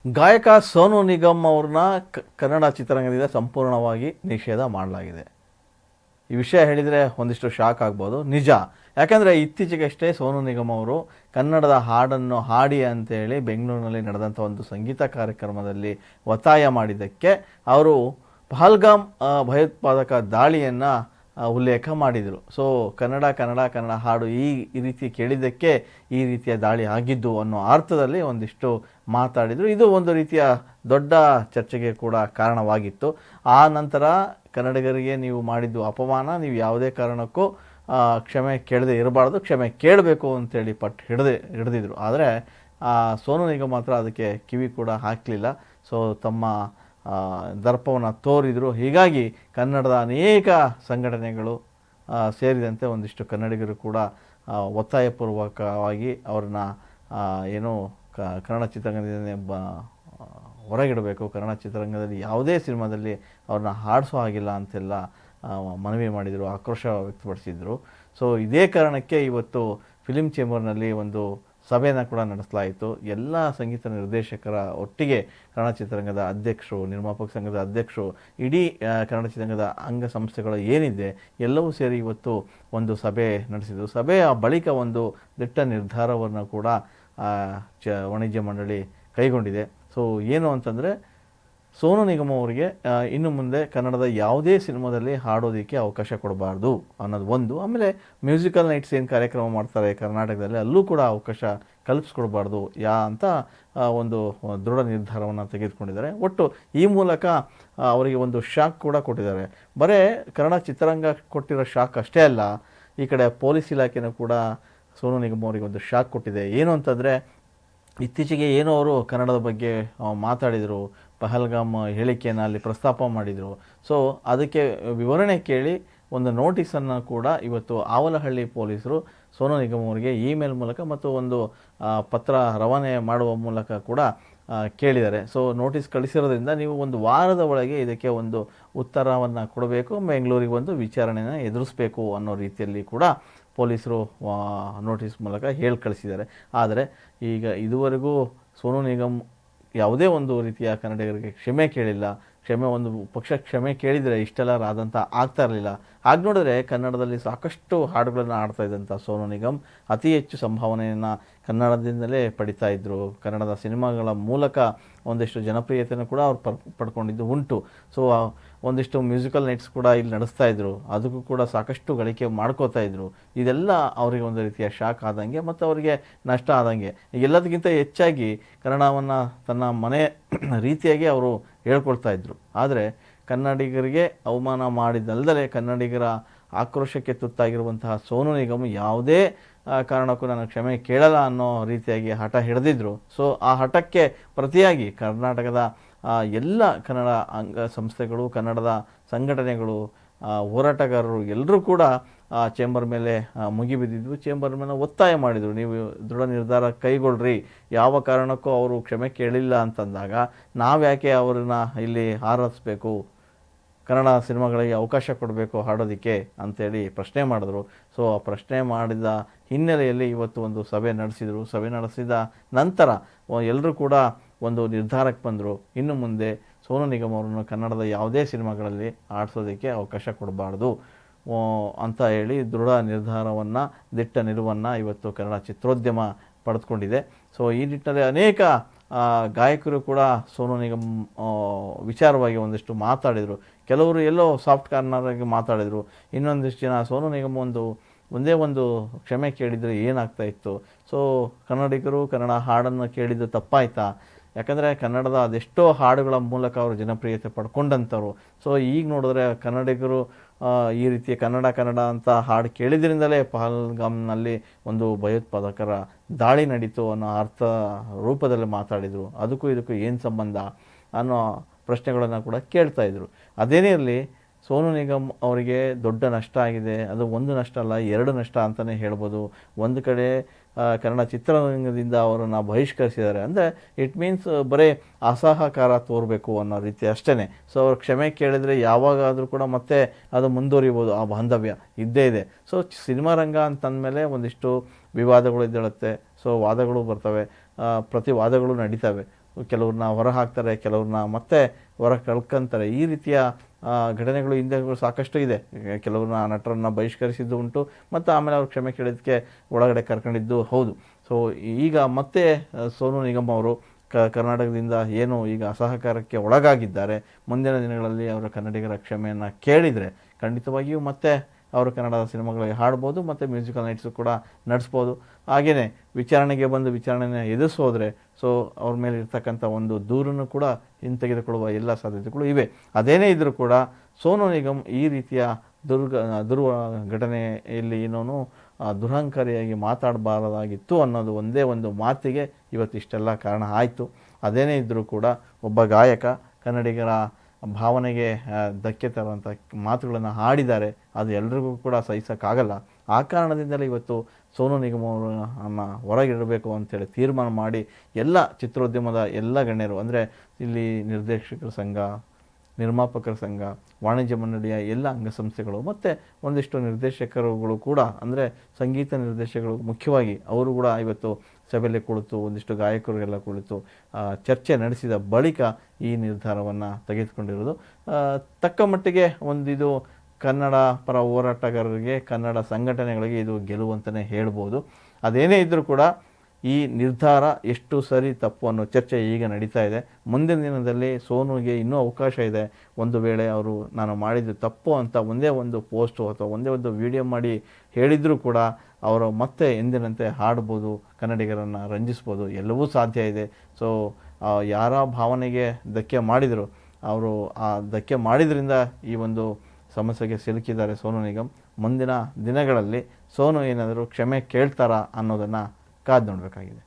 ಗಾಯಕ ಸೋನು ನಿಗಮ್ ಅವ್ರನ್ನ ಕನ್ನಡ ಚಿತ್ರರಂಗದಿಂದ ಸಂಪೂರ್ಣವಾಗಿ ನಿಷೇಧ ಮಾಡಲಾಗಿದೆ. ಈ ವಿಷಯ ಹೇಳಿದರೆ ಒಂದಿಷ್ಟು ಶಾಕ್ ಆಗ್ಬೋದು. ನಿಜ, ಯಾಕಂದರೆ ಇತ್ತೀಚೆಗಷ್ಟೇ ಸೋನು ನಿಗಮ್ ಅವರು ಕನ್ನಡದ ಹಾಡನ್ನು ಹಾಡಿ ಅಂತೇಳಿ ಬೆಂಗಳೂರಿನಲ್ಲಿ ನಡೆದಂಥ ಒಂದು ಸಂಗೀತ ಕಾರ್ಯಕ್ರಮದಲ್ಲಿ ಒತ್ತಾಯ ಮಾಡಿದ್ದಕ್ಕೆ ಅವರು ಪಹಲ್ಗಾಮ್ ಭಯೋತ್ಪಾದಕ ದಾಳಿಯನ್ನು ಉಲ್ಲೇಖ ಮಾಡಿದರು. ಸೊ ಕನ್ನಡ ಹಾಡು ಈ ರೀತಿ ಕೇಳಿದ್ದಕ್ಕೆ ಈ ರೀತಿಯ ದಾಳಿ ಆಗಿದ್ದು ಅನ್ನೋ ಅರ್ಥದಲ್ಲಿ ಒಂದಿಷ್ಟು ಮಾತಾಡಿದರು. ಇದು ಒಂದು ರೀತಿಯ ದೊಡ್ಡ ಚರ್ಚೆಗೆ ಕೂಡ ಕಾರಣವಾಗಿತ್ತು. ಆ ನಂತರ ಕನ್ನಡಿಗರಿಗೆ ನೀವು ಮಾಡಿದ್ದು ಅಪಮಾನ, ನೀವು ಯಾವುದೇ ಕಾರಣಕ್ಕೂ ಕ್ಷಮೆ ಕೇಳದೆ ಇರಬಾರ್ದು, ಕ್ಷಮೆ ಕೇಳಬೇಕು ಅಂತೇಳಿ ಹಿಡಿದಿದ್ರು. ಆದರೆ ಸೋನು ನಿಗಮ್ ಮಾತ್ರ ಅದಕ್ಕೆ ಕಿವಿ ಕೂಡ ಹಾಕಲಿಲ್ಲ. ಸೊ ತಮ್ಮ ದರ್ಪವನ್ನು ತೋರಿದರು. ಹೀಗಾಗಿ ಕನ್ನಡದ ಅನೇಕ ಸಂಘಟನೆಗಳು ಸೇರಿದಂತೆ ಒಂದಿಷ್ಟು ಕನ್ನಡಿಗರು ಕೂಡ ಒತ್ತಾಯಪೂರ್ವಕವಾಗಿ ಅವ್ರನ್ನ ಏನು ಕನ್ನಡ ಚಿತ್ರರಂಗದಿಂದ ಹೊರಗಿಡಬೇಕು, ಕನ್ನಡ ಚಿತ್ರರಂಗದಲ್ಲಿ ಯಾವುದೇ ಸಿನಿಮಾದಲ್ಲಿ ಅವ್ರನ್ನ ಹಾಡಿಸೋ ಹಾಗಿಲ್ಲ ಅಂತೆಲ್ಲ ಮನವಿ ಮಾಡಿದರು, ಆಕ್ರೋಶ ವ್ಯಕ್ತಪಡಿಸಿದರು. ಸೊ ಇದೇ ಕಾರಣಕ್ಕೆ ಇವತ್ತು ಫಿಲಿಂ ಚೇಂಬರ್ನಲ್ಲಿ ಒಂದು ಸಭೆಯನ್ನು ಕೂಡ ನಡೆಸಲಾಯಿತು. ಎಲ್ಲ ಸಂಗೀತ ನಿರ್ದೇಶಕರ ಒಟ್ಟಿಗೆ ಕನ್ನಡ ಚಿತ್ರರಂಗದ ಅಧ್ಯಕ್ಷರು, ನಿರ್ಮಾಪಕ ಸಂಘದ ಅಧ್ಯಕ್ಷರು, ಇಡೀ ಕನ್ನಡ ಚಿತ್ರರಂಗದ ಅಂಗಸಂಸ್ಥೆಗಳು ಏನಿದೆ ಎಲ್ಲವೂ ಸೇರಿ ಇವತ್ತು ಒಂದು ಸಭೆ ನಡೆಸಿದರು. ಸಭೆಯ ಬಳಿಕ ಒಂದು ದಿಟ್ಟ ನಿರ್ಧಾರವನ್ನು ಕೂಡ ವಾಣಿಜ್ಯ ಮಂಡಳಿ ಕೈಗೊಂಡಿದೆ. ಸೊ ಏನು ಅಂತಂದರೆ, ಸೋನು ನಿಗಮ್ ಅವರಿಗೆ ಇನ್ನು ಮುಂದೆ ಕನ್ನಡದ ಯಾವುದೇ ಸಿನಿಮಾದಲ್ಲಿ ಹಾಡೋದಕ್ಕೆ ಅವಕಾಶ ಕೊಡಬಾರ್ದು ಅನ್ನೋದು ಒಂದು. ಆಮೇಲೆ ಮ್ಯೂಸಿಕಲ್ ನೈಟ್ಸ್ ಏನು ಕಾರ್ಯಕ್ರಮ ಮಾಡ್ತಾರೆ ಕರ್ನಾಟಕದಲ್ಲಿ, ಅಲ್ಲೂ ಕೂಡ ಅವಕಾಶ ಕಲ್ಪಿಸ್ಕೊಡ್ಬಾರ್ದು ಅಂತ ಒಂದು ದೃಢ ನಿರ್ಧಾರವನ್ನು ತೆಗೆದುಕೊಂಡಿದ್ದಾರೆ. ಒಟ್ಟು ಈ ಮೂಲಕ ಅವರಿಗೆ ಒಂದು ಶಾಕ್ ಕೂಡ ಕೊಟ್ಟಿದ್ದಾರೆ. ಬರೀ ಕನ್ನಡ ಚಿತ್ರರಂಗ ಕೊಟ್ಟಿರೋ ಶಾಕ್ ಅಷ್ಟೇ ಅಲ್ಲ, ಈ ಕಡೆ ಪೊಲೀಸ್ ಇಲಾಖೆನೂ ಕೂಡ ಸೋನು ನಿಗಮ್ ಅವರಿಗೆ ಒಂದು ಶಾಕ್ ಕೊಟ್ಟಿದೆ. ಏನು ಅಂತಂದರೆ, ಇತ್ತೀಚೆಗೆ ಏನೋ ಅವರು ಕನ್ನಡದ ಬಗ್ಗೆ ಮಾತಾಡಿದರು, ಪಹಲ್ಗಾಮ್ ಹೇಳಿಕೆಯನ್ನು ಅಲ್ಲಿ ಪ್ರಸ್ತಾಪ ಮಾಡಿದರು. ಸೊ ಅದಕ್ಕೆ ವಿವರಣೆ ಕೇಳಿ ಒಂದು ನೋಟಿಸನ್ನು ಕೂಡ ಇವತ್ತು ಆವಲಹಳ್ಳಿ ಪೊಲೀಸರು ಸೋನು ನಿಗಮ್ ಅವರಿಗೆ ಇಮೇಲ್ ಮೂಲಕ ಮತ್ತು ಒಂದು ಪತ್ರ ರವಾನೆ ಮಾಡುವ ಮೂಲಕ ಕೂಡ ಕೇಳಿದ್ದಾರೆ. ಸೊ ನೋಟಿಸ್ ಕಳಿಸಿರೋದ್ರಿಂದ ನೀವು ಒಂದು ವಾರದ ಒಳಗೆ ಇದಕ್ಕೆ ಒಂದು ಉತ್ತರವನ್ನು ಕೊಡಬೇಕು, ಬೆಂಗಳೂರಿಗೆ ಒಂದು ವಿಚಾರಣೆಯನ್ನು ಎದುರಿಸಬೇಕು ಅನ್ನೋ ರೀತಿಯಲ್ಲಿ ಕೂಡ ಪೊಲೀಸರು ನೋಟಿಸ್ ಮೂಲಕ ಹೇಳಿ ಕಳಿಸಿದ್ದಾರೆ. ಆದರೆ ಈಗ ಇದುವರೆಗೂ ಸೋನು ನಿಗಮ್ ಯಾವುದೇ ಒಂದು ರೀತಿಯ ಕನ್ನಡಿಗರಿಗೆ ಕ್ಷಮೆ ಕೇಳಿಲ್ಲ. ಒಂದು ಪಕ್ಷ ಕ್ಷಮೆ ಕೇಳಿದರೆ ಇಷ್ಟೆಲ್ಲ ಆದಂಥ ಆಗ್ತಾ ಇರಲಿಲ್ಲ. ಹಾಗೆ ನೋಡಿದ್ರೆ ಕನ್ನಡದಲ್ಲಿ ಸಾಕಷ್ಟು ಹಾಡುಗಳನ್ನು ಆಡ್ತಾ ಇದ್ದಂಥ ಸೋನು ನಿಗಮ್ ಅತಿ ಹೆಚ್ಚು ಸಂಭಾವನೆಯನ್ನು ಕನ್ನಡದಿಂದಲೇ ಪಡಿತಾ ಇದ್ದರು. ಕನ್ನಡದ ಸಿನಿಮಾಗಳ ಮೂಲಕ ಒಂದಿಷ್ಟು ಜನಪ್ರಿಯತೆಯನ್ನು ಕೂಡ ಅವ್ರು ಪಡ್ಕೊಂಡಿದ್ದು ಉಂಟು. ಸೊ ಒಂದಿಷ್ಟು ಮ್ಯೂಸಿಕಲ್ ನೈಟ್ಸ್ ಕೂಡ ಇಲ್ಲಿ ನಡೆಸ್ತಾ ಇದ್ರು, ಅದಕ್ಕೂ ಕೂಡ ಸಾಕಷ್ಟು ಗಳಿಕೆ ಮಾಡ್ಕೋತಾ ಇದ್ರು. ಇದೆಲ್ಲ ಅವರಿಗೆ ಒಂದು ರೀತಿಯ ಶಾಕ್ ಆದಂಗೆ ಮತ್ತು ಅವರಿಗೆ ನಷ್ಟ ಆದಂಗೆ. ಎಲ್ಲದಕ್ಕಿಂತ ಹೆಚ್ಚಾಗಿ ಕನ್ನಡವನ್ನು ತನ್ನ ಮನೆ ರೀತಿಯಾಗಿ ಅವರು ಹೇಳ್ಕೊಳ್ತಾ ಇದ್ರು. ಆದರೆ ಕನ್ನಡಿಗರಿಗೆ ಅವಮಾನ ಮಾಡಿದ್ದಲ್ಲದೆ ಕನ್ನಡಿಗರ ಆಕ್ರೋಶಕ್ಕೆ ತುತ್ತಾಗಿರುವಂತಹ ಸೋನು ನಿಗಮ್ ಯಾವುದೇ ಕಾರಣಕ್ಕೂ ನಾನು ಕ್ಷಮೆ ಕೇಳಲ್ಲ ಅನ್ನೋ ರೀತಿಯಾಗಿ ಹಠ ಹಿಡಿದಿದ್ರು. ಸೊ ಆ ಹಠಕ್ಕೆ ಪ್ರತಿಯಾಗಿ ಕರ್ನಾಟಕದ ಎಲ್ಲ ಕನ್ನಡ ಅಂಗ ಸಂಸ್ಥೆಗಳು, ಕನ್ನಡದ ಸಂಘಟನೆಗಳು, ಹೋರಾಟಗಾರರು ಎಲ್ಲರೂ ಕೂಡ ಚೇಂಬರ್ ಮೇಲೆ ಮುಗಿಬಿದ್ದಿದ್ವು, ಚೇಂಬರ್ ಮೇಲೆ ಒತ್ತಾಯ ಮಾಡಿದರು, ನೀವು ದೃಢ ನಿರ್ಧಾರ ಕೈಗೊಳ್ಳ್ರಿ, ಯಾವ ಕಾರಣಕ್ಕೂ ಅವರು ಕ್ಷಮೆ ಕೇಳಿಲ್ಲ ಅಂತಂದಾಗ ನಾವ್ಯಾಕೆ ಅವ್ರನ್ನ ಇಲ್ಲಿ ಆರಿಸಬೇಕು, ಕನ್ನಡ ಸಿನಿಮಾಗಳಿಗೆ ಅವಕಾಶ ಕೊಡಬೇಕು ಹಾಡೋದಕ್ಕೆ ಅಂತೇಳಿ ಪ್ರಶ್ನೆ ಮಾಡಿದ್ರು. ಸೊ ಆ ಪ್ರಶ್ನೆ ಮಾಡಿದ ಹಿನ್ನೆಲೆಯಲ್ಲಿ ಇವತ್ತು ಒಂದು ಸಭೆ ನಡೆಸಿದರು. ಸಭೆ ನಡೆಸಿದ ನಂತರ ಎಲ್ಲರೂ ಕೂಡ ಒಂದು ನಿರ್ಧಾರಕ್ಕೆ ಬಂದರು, ಇನ್ನು ಮುಂದೆ ಸೋನು ನಿಗಮ್ ಅವರನ್ನು ಕನ್ನಡದ ಯಾವುದೇ ಸಿನಿಮಾಗಳಲ್ಲಿ ಆಡಿಸೋದಕ್ಕೆ ಅವಕಾಶ ಕೊಡಬಾರ್ದು ಅಂತ ಹೇಳಿ ದೃಢ ನಿರ್ಧಾರವನ್ನು, ದಿಟ್ಟ ನಿಲುವನ್ನು ಇವತ್ತು ಕನ್ನಡ ಚಿತ್ರೋದ್ಯಮ ಪಡೆದುಕೊಂಡಿದೆ. ಸೊ ಈ ನಿಟ್ಟಿನಲ್ಲಿ ಅನೇಕ ಗಾಯಕರು ಕೂಡ ಸೋನು ನಿಗಮ್ ವಿಚಾರವಾಗಿ ಒಂದಿಷ್ಟು ಮಾತಾಡಿದರು. ಕೆಲವರು ಎಲ್ಲೋ ಸಾಫ್ಟ್ ಕಾರ್ನರಾಗಿ ಮಾತಾಡಿದರು. ಇನ್ನೊಂದಿಷ್ಟು ಜನ ಸೋನು ನಿಗಮ್ ಒಂದೇ ಒಂದು ಕ್ಷಮೆ ಕೇಳಿದರೆ ಏನಾಗ್ತಾ ಇತ್ತು, ಸೊ ಕನ್ನಡಿಗರು ಕನ್ನಡ ಹಾಡನ್ನು ಕೇಳಿದ್ದು ತಪ್ಪಾಯ್ತಾ, ಯಾಕಂದರೆ ಕನ್ನಡದ ಅದೆಷ್ಟೋ ಹಾಡುಗಳ ಮೂಲಕ ಅವರು ಜನಪ್ರಿಯತೆ ಪಡ್ಕೊಂಡಂಥವ್ರು. ಸೊ ಈಗ ನೋಡಿದ್ರೆ ಕನ್ನಡಿಗರು ಈ ರೀತಿಯ ಕನ್ನಡ ಅಂತ ಹಾಡು ಕೇಳಿದ್ರಿಂದಲೇ ಪಹಲ್ಗಾಮ್ನಲ್ಲಿ ಒಂದು ಭಯೋತ್ಪಾದಕರ ದಾಳಿ ನಡೀತು ಅನ್ನೋ ಅರ್ಥ ರೂಪದಲ್ಲಿ ಮಾತಾಡಿದರು. ಅದಕ್ಕೂ ಇದಕ್ಕೂ ಏನು ಸಂಬಂಧ ಅನ್ನೋ ಪ್ರಶ್ನೆಗಳನ್ನು ಕೂಡ ಕೇಳ್ತಾ ಇದ್ರು. ಅದೇನೇ ಇರಲಿ, ಸೋನು ನಿಗಮ್ ಅವರಿಗೆ ದೊಡ್ಡ ನಷ್ಟ ಆಗಿದೆ. ಅದು ಒಂದು ನಷ್ಟ ಅಲ್ಲ, ಎರಡು ನಷ್ಟ ಅಂತಲೇ ಹೇಳ್ಬೋದು. ಒಂದು ಕಡೆ ಕನ್ನಡ ಚಿತ್ರರಂಗದಿಂದ ಅವರನ್ನು ಬಹಿಷ್ಕರಿಸಿದ್ದಾರೆ ಅಂದರೆ ಇಟ್ ಮೀನ್ಸ್ ಬರೀ ಅಸಹಕಾರ ತೋರಬೇಕು ಅನ್ನೋ ರೀತಿ ಅಷ್ಟೇ. ಸೊ ಅವ್ರು ಕ್ಷಮೆ ಕೇಳಿದರೆ ಯಾವಾಗಾದರೂ ಕೂಡ ಮತ್ತೆ ಅದು ಮುಂದುವರಿಬೋದು, ಆ ಬಾಂಧವ್ಯ ಇದ್ದೇ ಇದೆ. ಸೊ ಸಿನಿಮಾ ರಂಗ ಅಂತಂದಮೇಲೆ ಒಂದಿಷ್ಟು ವಿವಾದಗಳು ಇದ್ದೇಳುತ್ತೆ. ಸೊ ವಾದಗಳು ಬರ್ತವೆ, ಪ್ರತಿವಾದಗಳು ನಡೀತವೆ. ಕೆಲವ್ರನ್ನ ಹೊರ ಹಾಕ್ತಾರೆ, ಕೆಲವ್ರನ್ನ ಮತ್ತೆ ಹೊರ ಕಳ್ಕೊಂತಾರೆ. ಈ ರೀತಿಯ ಘಟನೆಗಳು ಹಿಂದೆ ಸಾಕಷ್ಟು ಇದೆ. ಕೆಲವ್ರನ್ನ ನಟರನ್ನು ಬಹಿಷ್ಕರಿಸಿದ್ದು ಉಂಟು, ಮತ್ತು ಆಮೇಲೆ ಅವ್ರು ಕ್ಷಮೆ ಕೇಳಿದ್ದಕ್ಕೆ ಒಳಗಡೆ ಕರ್ಕೊಂಡಿದ್ದು ಹೌದು. ಸೊ ಈಗ ಮತ್ತೆ ಸೋನು ನಿಗಮ್ ಅವರು ಕರ್ನಾಟಕದಿಂದ ಏನು ಈಗ ಅಸಹಕಾರಕ್ಕೆ ಒಳಗಾಗಿದ್ದಾರೆ, ಮುಂದಿನ ದಿನಗಳಲ್ಲಿ ಅವರ ಕನ್ನಡಿಗರ ಕ್ಷಮೆಯನ್ನು ಕೇಳಿದರೆ ಖಂಡಿತವಾಗಿಯೂ ಮತ್ತೆ ಅವರು ಕನ್ನಡದ ಸಿನಿಮಾಗಳಿಗೆ ಹಾಡ್ಬೋದು ಮತ್ತು ಮ್ಯೂಸಿಕಲ್ ನೈಟ್ಸು ಕೂಡ ನಡೆಸ್ಬೋದು. ಹಾಗೆಯೇ ವಿಚಾರಣೆಗೆ ಬಂದು ವಿಚಾರಣೆನ ಎದುರಿಸೋದ್ರೆ ಸೊ ಅವ್ರ ಮೇಲೆ ಇರ್ತಕ್ಕಂಥ ಒಂದು ದೂರನ್ನು ಕೂಡ ಹಿಂತೆಗೆದುಕೊಳ್ಳುವ ಎಲ್ಲ ಸಾಧ್ಯತೆಗಳು ಇವೆ. ಅದೇನೇ ಇದ್ದರೂ ಕೂಡ ಸೋನು ನಿಗಮ್ ಈ ರೀತಿಯ ದುರ್ವ ಘಟನೆಯಲ್ಲಿ ಏನೋ ದುರಹಂಕಾರಿಯಾಗಿ ಮಾತಾಡಬಾರದಾಗಿತ್ತು ಅನ್ನೋದು ಒಂದೇ ಒಂದು ಮಾತಿಗೆ ಇವತ್ತಿಷ್ಟೆಲ್ಲ ಕಾರಣ ಆಯಿತು. ಅದೇನೇ ಇದ್ದರೂ ಕೂಡ ಒಬ್ಬ ಗಾಯಕ ಕನ್ನಡಿಗರ ಭಾವನೆಗೆ ಧಕ್ಕೆ ತರುವಂಥ ಮಾತುಗಳನ್ನು ಹಾಡಿದ್ದಾರೆ, ಅದು ಎಲ್ರಿಗೂ ಕೂಡ ಸಹಿಸೋಕ್ಕಾಗಲ್ಲ. ಆ ಕಾರಣದಿಂದಲೇ ಇವತ್ತು ಸೋನು ನಿಗಮ್ ಅವರನ್ನು ಹೊರಗಿಡಬೇಕು ಅಂತೇಳಿ ತೀರ್ಮಾನ ಮಾಡಿ ಎಲ್ಲ ಚಿತ್ರೋದ್ಯಮದ ಎಲ್ಲ ಗಣ್ಯರು, ಅಂದರೆ ಇಲ್ಲಿ ನಿರ್ದೇಶಕರ ಸಂಘ, ನಿರ್ಮಾಪಕರ ಸಂಘ, ವಾಣಿಜ್ಯ ಮಂಡಳಿಯ ಎಲ್ಲ ಅಂಗಸಂಸ್ಥೆಗಳು ಮತ್ತು ಒಂದಿಷ್ಟು ನಿರ್ದೇಶಕರುಗಳು ಕೂಡ, ಅಂದರೆ ಸಂಗೀತ ನಿರ್ದೇಶಕರು ಮುಖ್ಯವಾಗಿ ಅವರು ಕೂಡ ಇವತ್ತು ಸಭೆಯಲ್ಲಿ ಕುಳಿತು ಒಂದಿಷ್ಟು ಗಾಯಕರಿಗೆಲ್ಲ ಕುಳಿತು ಚರ್ಚೆ ನಡೆಸಿದ ಬಳಿಕ ಈ ನಿರ್ಧಾರವನ್ನು ತೆಗೆದುಕೊಂಡಿರೋದು. ತಕ್ಕ ಮಟ್ಟಿಗೆ ಒಂದಿದು ಕನ್ನಡ ಪರ ಹೋರಾಟಗಾರರಿಗೆ, ಕನ್ನಡ ಸಂಘಟನೆಗಳಿಗೆ ಇದು ಗೆಲುವು ಅಂತಲೇ ಹೇಳ್ಬೋದು. ಅದೇನೇ ಇದ್ದರೂ ಕೂಡ ಈ ನಿರ್ಧಾರ ಎಷ್ಟು ಸರಿ ತಪ್ಪು ಅನ್ನೋ ಚರ್ಚೆ ಈಗ ನಡೀತಾ ಇದೆ. ಮುಂದಿನ ದಿನದಲ್ಲಿ ಸೋನುಗೆ ಇನ್ನೂ ಅವಕಾಶ ಇದೆ. ಒಂದು ವೇಳೆ ಅವರು ನಾನು ಮಾಡಿದ್ದು ತಪ್ಪು ಅಂತ ಒಂದೇ ಒಂದು ಪೋಸ್ಟು ಅಥವಾ ಒಂದೇ ಒಂದು ವಿಡಿಯೋ ಮಾಡಿ ಹೇಳಿದರೂ ಕೂಡ ಅವರು ಮತ್ತೆ ಎಂದಿನಂತೆ ಹಾಡ್ಬೋದು, ಕನ್ನಡಿಗರನ್ನು ರಂಜಿಸ್ಬೋದು, ಎಲ್ಲವೂ ಸಾಧ್ಯ ಇದೆ. ಸೊ ಯಾರ ಭಾವನೆಗೆ ಧಕ್ಕೆ ಮಾಡಿದರು, ಅವರು ಆ ಧಕ್ಕೆ ಮಾಡಿದ್ರಿಂದ ಈ ಒಂದು ಸಮಸ್ಯೆಗೆ ಸಿಲುಕಿದ್ದಾರೆ ಸೋನು ನಿಗಮ್. ಮುಂದಿನ ದಿನಗಳಲ್ಲಿ ಸೋನು ಏನಾದರೂ ಕ್ಷಮೆ ಕೇಳ್ತಾರಾ ಅನ್ನೋದನ್ನು ಕಾದು ನೋಡಬೇಕಾಗಿದೆ.